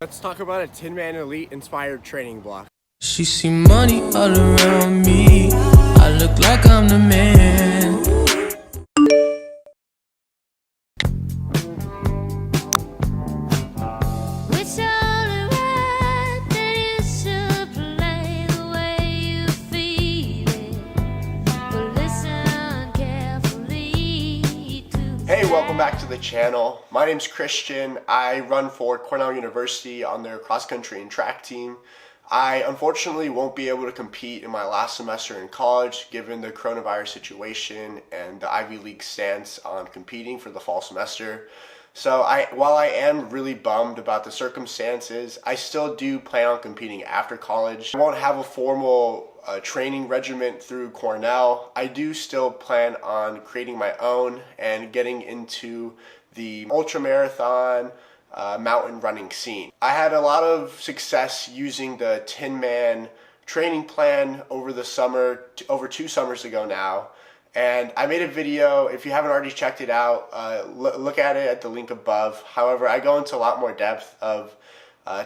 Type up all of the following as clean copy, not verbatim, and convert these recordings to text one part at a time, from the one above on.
Let's talk about a Tinman Elite inspired training block. She see money all around me. I look like I'm the man. It's only right that you should play the way you feel it. But listen carefully to Hey, welcome back to the channel. My name's Christian. I run for Cornell University on their cross country and track team. I unfortunately won't be able to compete in my last semester in college given the coronavirus situation and the Ivy League stance on competing for the fall semester. So while I am really bummed about the circumstances, I still do plan on competing after college. I won't have a formal training regimen through Cornell. I do still plan on creating my own and getting into the ultramarathon mountain running scene. I had a lot of success using the Tinman training plan over the summer, over 2 summers ago now. And I made a video. If you haven't already checked it out, look at it at the link above. However, I go into a lot more depth of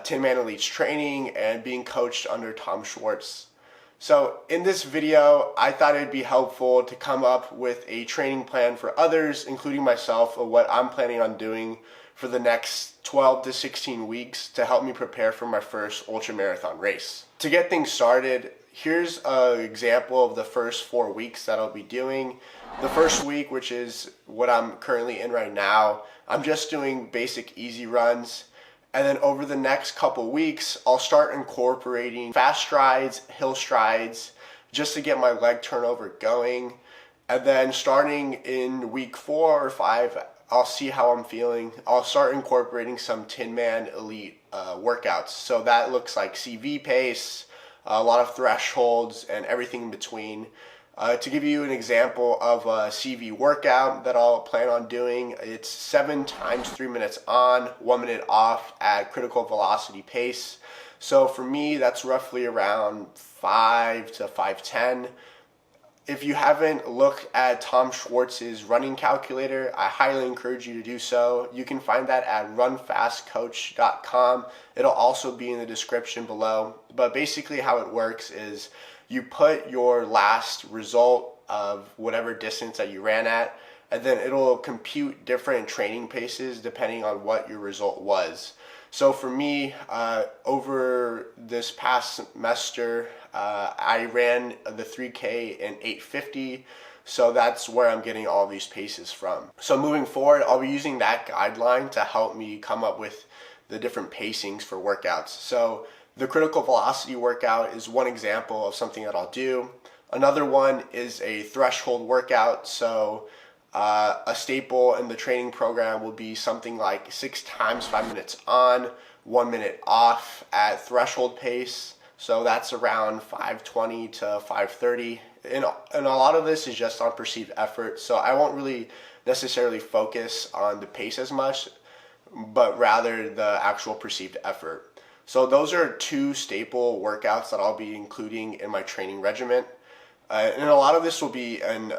Tinman Elite's training and being coached under Tom Schwartz. So in this video, I thought it'd be helpful to come up with a training plan for others, including myself, of what I'm planning on doing for the next 12 to 16 weeks to help me prepare for my first ultramarathon race. To get things started, here's an example of the first 4 weeks that I'll be doing. The first week, which is what I'm currently in right now, I'm just doing basic easy runs. And then over the next couple weeks, I'll start incorporating fast strides, hill strides, just to get my leg turnover going. And then starting in week 4 or 5, I'll see how I'm feeling. I'll start incorporating some Tinman Elite workouts. So that looks like CV pace, a lot of thresholds, and everything in between. To give you an example of a CV workout that I'll plan on doing, it's 7 times 3 minutes on, 1 minute off at critical velocity pace. So for me, that's roughly around 5 to 5:10. If you haven't looked at Tom Schwartz's running calculator, I highly encourage you to do so. You can find that at runfastcoach.com. It'll also be in the description below. But basically how it works is you put your last result of whatever distance that you ran at, and then it'll compute different training paces depending on what your result was. So for me, over this past semester, I ran the 3K in 8:50, so that's where I'm getting all these paces from. So moving forward, I'll be using that guideline to help me come up with the different pacings for workouts. So the critical velocity workout is one example of something that I'll do. Another one is a threshold workout. So a staple in the training program will be something like 6 times 5 minutes on, 1 minute off at threshold pace. So that's around 5:20 to 5:30. And a lot of this is just on perceived effort. So I won't really necessarily focus on the pace as much, but rather the actual perceived effort. So those are 2 staple workouts that I'll be including in my training regimen. And a lot of this will be in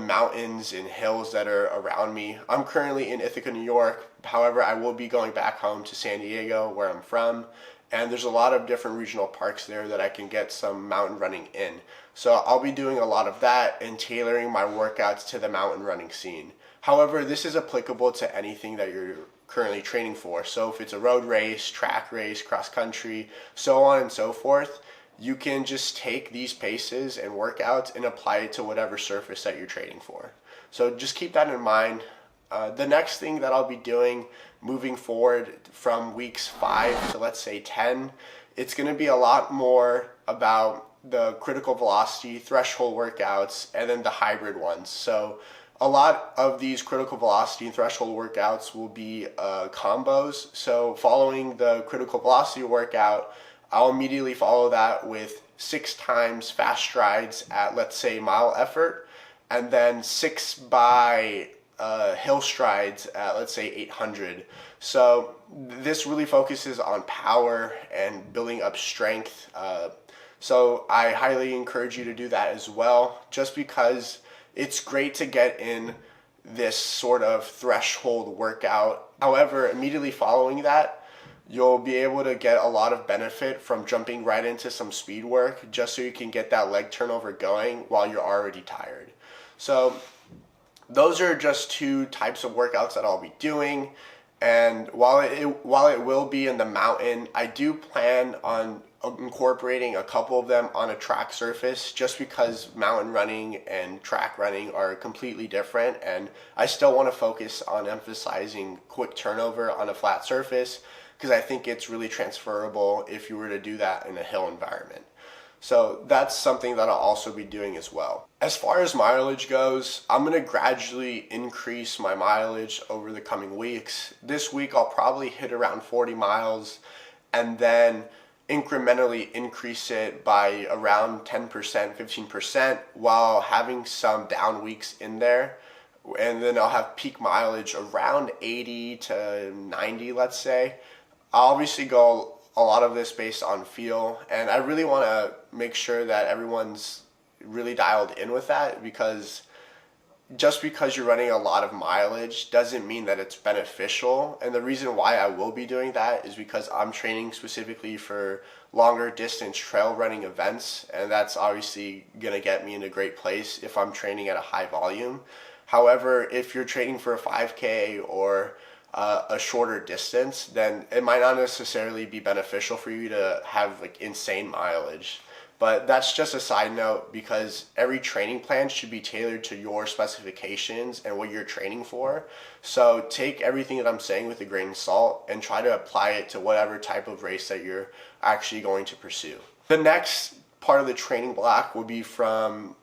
mountains and hills that are around me. I'm currently in Ithaca, New York. However, I will be going back home to San Diego, where I'm from. And there's a lot of different regional parks there that I can get some mountain running in. So I'll be doing a lot of that and tailoring my workouts to the mountain running scene. However, this is applicable to anything that you're currently training for. So if it's a road race, track race, cross country, so on and so forth, you can just take these paces and workouts and apply it to whatever surface that you're training for. So just keep that in mind. The next thing that I'll be doing moving forward from weeks 5 to let's say 10, it's going to be a lot more about the critical velocity threshold workouts and then the hybrid ones. So a lot of these critical velocity and threshold workouts will be combos. So following the critical velocity workout, I'll immediately follow that with 6 times fast strides at, let's say, mile effort, and then 6 by hill strides at, let's say, 800. So this really focuses on power and building up strength. So I highly encourage you to do that as well, just because it's great to get in this sort of threshold workout. However, immediately following that, you'll be able to get a lot of benefit from jumping right into some speed work just so you can get that leg turnover going while you're already tired. So those are just two types of workouts that I'll be doing. And while it will be in the mountain, I do plan on incorporating a couple of them on a track surface, just because mountain running and track running are completely different, and I still want to focus on emphasizing quick turnover on a flat surface, because I think it's really transferable if you were to do that in a hill environment. So that's something that I'll also be doing as well. As far as mileage goes, I'm going to gradually increase my mileage over the coming weeks. This week I'll probably hit around 40 miles and then incrementally increase it by around 10%, 15% while having some down weeks in there. And then I'll have peak mileage around 80 to 90, let's say. I'll obviously go a lot of this based on feel, and I really want to make sure that everyone's really dialed in with that, because just because you're running a lot of mileage doesn't mean that it's beneficial. And the reason why I will be doing that is because I'm training specifically for longer distance trail running events, and that's obviously going to get me in a great place if I'm training at a high volume. However, if you're training for a 5K or a shorter distance, then it might not necessarily be beneficial for you to have like insane mileage. But that's just a side note, because every training plan should be tailored to your specifications and what you're training for. So take everything that I'm saying with a grain of salt and try to apply it to whatever type of race that you're actually going to pursue. The next part of the training block will be from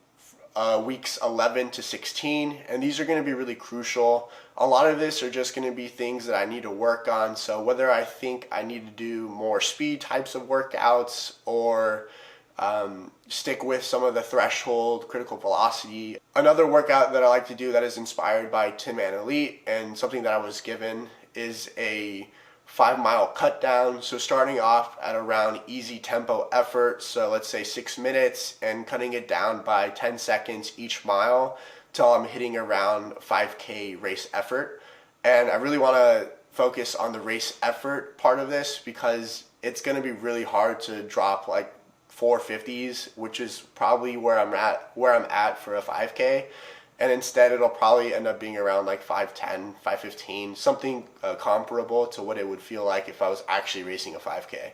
weeks 11 to 16, and these are going to be really crucial. A lot of this are just going to be things that I need to work on. So whether I think I need to do more speed types of workouts or stick with some of the threshold critical velocity. Another workout that I like to do that is inspired by Tinman Elite and something that I was given is a 5-mile cut down. So starting off at around easy tempo effort, so let's say 6 minutes, and cutting it down by 10 seconds each mile till I'm hitting around 5K race effort. And I really want to focus on the race effort part of this, because it's going to be really hard to drop like 450s, which is probably where I'm at for a 5K. And instead it'll probably end up being around like 510, 515, something comparable to what it would feel like if I was actually racing a 5K.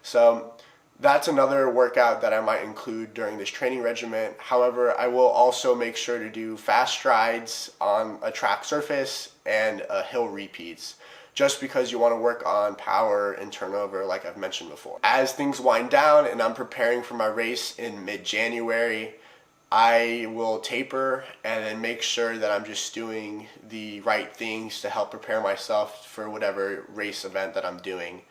So that's another workout that I might include during this training regimen. However, I will also make sure to do fast strides on a track surface and hill repeats, just because you want to work on power and turnover like I've mentioned before. As things wind down and I'm preparing for my race in mid-January, I will taper and then make sure that I'm just doing the right things to help prepare myself for whatever race event that I'm doing.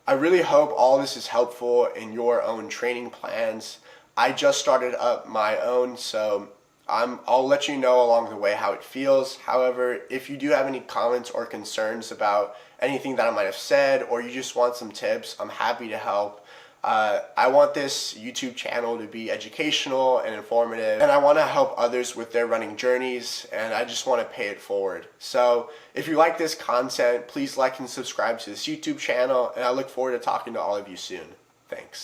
I really hope all this is helpful in your own training plans. I just started up my own, so I'll let you know along the way how it feels. However, if you do have any comments or concerns about anything that I might have said, or you just want some tips, I'm happy to help. I want this YouTube channel to be educational and informative, and I want to help others with their running journeys, and I just want to pay it forward. So if you like this content, please like and subscribe to this YouTube channel, and I look forward to talking to all of you soon. Thanks.